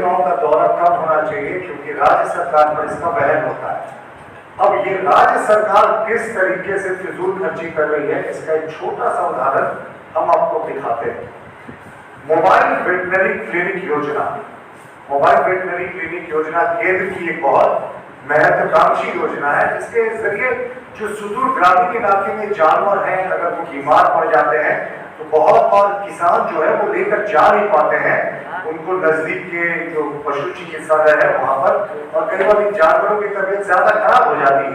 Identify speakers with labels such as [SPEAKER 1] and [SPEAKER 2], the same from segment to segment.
[SPEAKER 1] योजनाओं का दौरा कब होना चाहिए, क्योंकि राज्य सरकार पर इसका वहन होता है। अब ये राज्य सरकार किस तरीके से फिजूल खर्ची कर रही है, इसका एक छोटा सा उदाहरण हम आपको दिखाते हैं। मोबाइल वेटनरी क्लिनिक योजना, मोबाइल वेटनरी क्लिनिक योजना केंद्र की एक बहुत महत्वाकांक्षी योजना है, जिसके जरिए जो सुदूर ग्रामीण इलाके में जानवर हैं, अगर वो बीमार पड़ जाते हैं तो बहुत बार किसान जो है वो लेकर जा नहीं पाते हैं उनको नजदीक के जो पशु चिकित्सालय है वहां पर, और कई बार जानवरों की तबीयत ज्यादा खराब हो जाती है।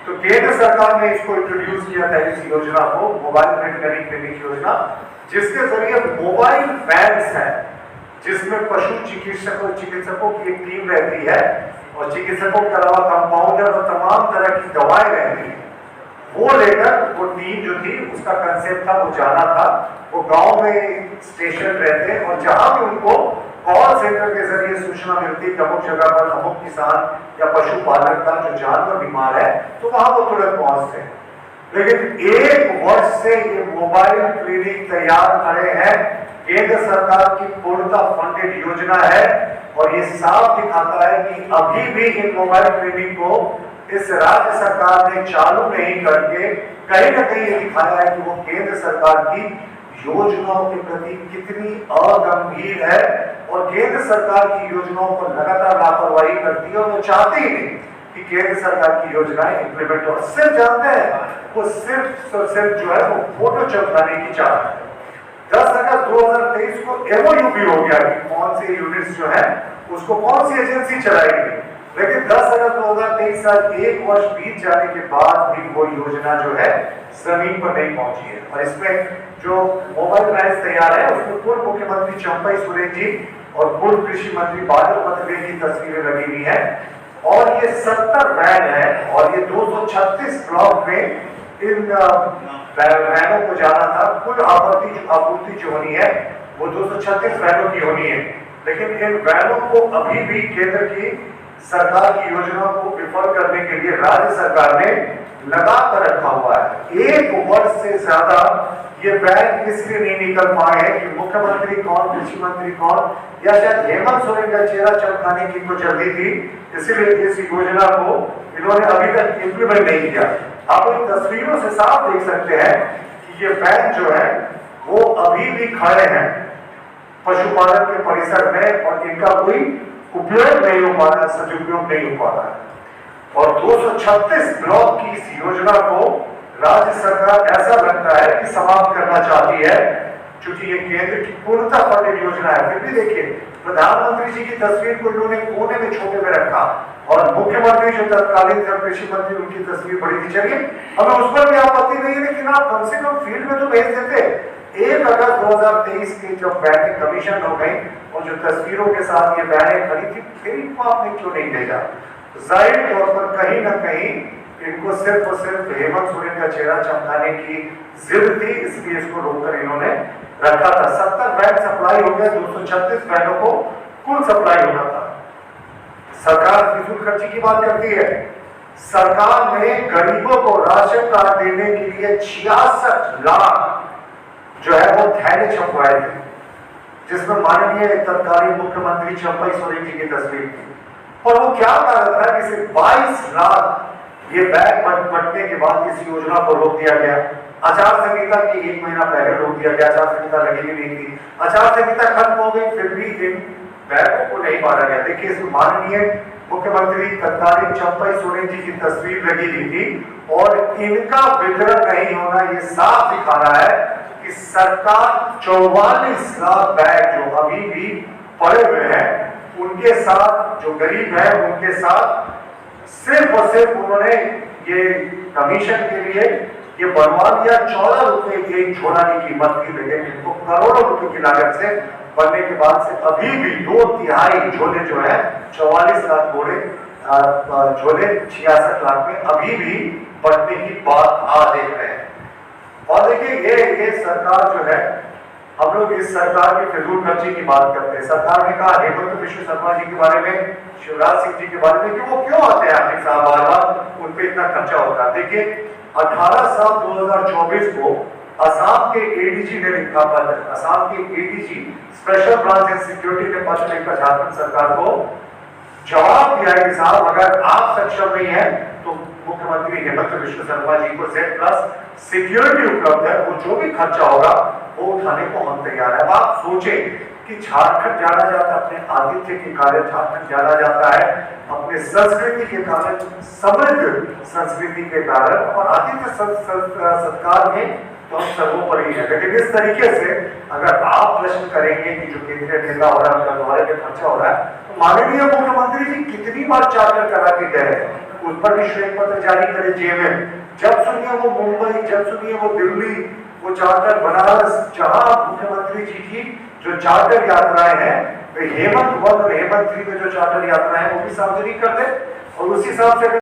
[SPEAKER 1] तो केंद्र सरकार ने इसको इंट्रोड्यूस किया था, इस योजना को, मोबाइल वेटनरी क्लिनिक योजना, जिसके जरिए मोबाइल वैन्स है जिसमें पशु चिकित्सकों की एक टीम रहती है और चिकित्सकों के अलावा कंपाउंडर और तमाम तरह की दवाएं रहती है। वो लेकर वो टीम जो थी, उसका कंसेप्ट था, वो जाना था, वो गांव में स्टेशन रहते हैं और जहां भी उनको कॉल सेंटर के जरिए सूचना मिलती कि अमुक जगह पर अमुक किसान या पशुपालक का जो जानवर बीमार है तो वहां वो तुरंत पहुंचते हैं। लेकिन 1 वर्ष से ये मोबाइल क्लिनिक तैयार खड़े हैं, केंद्र सरकार की पूर्णतः फंडेड योजना है, और ये साफ दिखाता है कि अभी भी इन मोबाइल क्लिनिक को इस राज्य सरकार ने चालू नहीं करके कहीं ना कहीं ये दिखाया है कि वो केंद्र सरकार की योजनाओं के प्रति कितनी अगंभीर है, और केंद्र सरकार की योजनाओं पर लगातार लापरवाही करती है, और वो चाहती ही नहीं कि केंद्र सरकार की योजनाएं इंप्लीमेंट हो। सिर्फ जानते हैं वो सिर्फ जो है वो फोटो चमकाने की चाहत है। 10 अगस्त 2023 को एमओयू भी हो गया कि कौन से यूनिट्स जो है उसको कौन सी एजेंसी चलाएगी, लेकिन 10 अगस्त 2023 साल 1 वर्ष बीत जाने के बाद भी वो योजना जो है जमीन पर नहीं पहुंची है। और इसमें जो मोबाइल वैन तैयार है उसमें पूर्व मुख्यमंत्री चंपई सोरेन जी और पूर्व कृषि मंत्री बादल पत्रलेख की तस्वीरें लगी हुई है, और ये 70 वैन है, और ये 236 ब्लॉक में इन वैनों को जाना था। कुल आपूर्ति जो होनी है वो 236 वैनों की होनी है, लेकिन इन वैनों को अभी भी केंद्र की सरकार की योजनाओं को विफल करने के लिए राज्य सरकार ने लगा कर रखा हुआ है। 1 वर्ष से ज्यादा ये वैन इसलिए नहीं निकल पाए हैं कि मुख्यमंत्री कौन, कृषि मंत्री कौन, या शायद हेमंत सोरेन का चेहरा चमकाने की तो जल्दी थी, इसीलिए इस योजना को इन्होंने अभी तक इंप्लीमेंट नहीं किया। आप इन तस्वीरों से साफ देख सकते हैं कि ये वैन जो है वो अभी भी खड़े हैं पशुपालन के परिसर में, और इनका कोई उपयोग नहीं हो पा रहा, सदुपयोग नहीं हो पा रहा है। और 236 ब्लॉक की इस योजना को राज्य सरकार ऐसा लगता है कि समाप्त करना चाहती है, क्योंकि ये केंद्र की पूर्णतः फंडेड योजना है। फिर भी देखिए, प्रधानमंत्री जी की तस्वीर को इन्होंने कोने में छोटे में रखा, और मुख्यमंत्री जो तत्कालीन कृषि मंत्री उनकी तस्वीर बड़ी थी। चलिए, हमें उस पर भी आपत्ति नहीं है, लेकिन आप कम से कम फील्ड में तो भेज देते। 1 अगस्त 2023 की जब बैठक कमीशन हो गई और जो तस्वीरों के साथ ये बैठक खड़ी थी, फिर इनको आपने क्यों नहीं भेजा? जाहिर तौर पर कहीं ना कहीं इनको सिर्फ और सिर्फ हेमंत सोरेन का चेहरा चमकाने की जिद थी, इसलिए इसको रोककर इन्होंने रखा था। 70 वैन सप्लाई हो गया, 236 वैनों को कुल सप्लाई होना था। सरकार फिजूल खर्ची की बात करती है। सरकार ने गरीबों को राशन कार्ड देने के लिए 66 लाख जो है वो थैले छपवाए थे, जिसमें माननीय तत्कालीन मुख्यमंत्री चंपई सोरेन जी की तस्वीर थी। और वो क्या कारण था कि सिर्फ 22 लाख ये बैग बंटने के बाद इस योजना को रोक दिया गया। आचार संहिता के 1 महीना पहले रोक दिया गया, आचार संहिता लगी भी नहीं थी। आचार संहिता खत्म हो गई, फिर भी इन बैगों को नहीं मारा गया। देखिए, इसमें माननीय मुख्यमंत्री तत्कालीन चंपई सोरेन जी की तस्वीर लगी हुई थी, और इनका वितरण नहीं होना ये साफ दिखा रहा है कि सरकार 44 लाख बैग जो अभी भी पड़े हुए हैं, उनके साथ जो गरीब है उनके साथ सिर्फ और सिर्फ उन्होंने ये कमीशन के लिए ये बनवा दिया। 14 रुपए एक झोला की कीमत थी, लेकिन इनको करोड़ों रुपए की लागत से बनने के बाद से अभी भी 2/3 झोले जो है 44 लाख बोरे झोले 66 लाख में अभी भी बढ़ने की बात आ देख रहे हैं। और देखिए, ये सरकार जो है, हम लोग इस सरकार की फिजूल खर्ची की बात करते हैं। सरकार ने कहा हेमंत विश्व शर्मा जी के बारे में, शिवराज सिंह जी के बारे में कि वो क्यों आते हैं आखिर साहब बार बार, उन पे इतना खर्चा होता है। देखिए, 18/7/2024 को असम के एडीजी ने लिखा पत्र, असम के ADG special branch and security ने पत्र लिखकर झारखंड सरकार को जवाब दिया कि साहब अगर आप सक्षम नहीं है तो मुख्यमंत्री हेमंत बिश्व शर्मा जी को Z+ सिक्योरिटी उपलब्ध है, वो जो भी खर्चा होगा वो उठाने को हम तैयार है। अब आप सोचें कि झारखंड जाना जाता है अपने आतिथ्य के कारण, झारखंड जाना जाता है अपने संस्कृति के कारण, समृद्ध संस्कृति के कारण, और आतिथ्य सत्कार में तो हम सर्वोपरि है। लेकिन इस तरीके से अगर आप प्रश्न करेंगे कि जो केंद्रीय नेता हो रहा है उनका दौरे पे खर्चा हो रहा है, तो माननीय मुख्यमंत्री जी कितनी बार चार्टर करा के गए, उस पर भी श्वेत पत्र जारी करे जेएमएम। जब सुनिए वो मुंबई, जब सुनिए वो दिल्ली, वो चार्टर बनारस, जहां मुख्यमंत्री जी की जो चार्टर यात्राएं हैं, हेमंत 1 और हेमंत 3 में जो चार्टर यात्राएं हैं वो भी सार्वजनिक कर दे, और उसी हिसाब से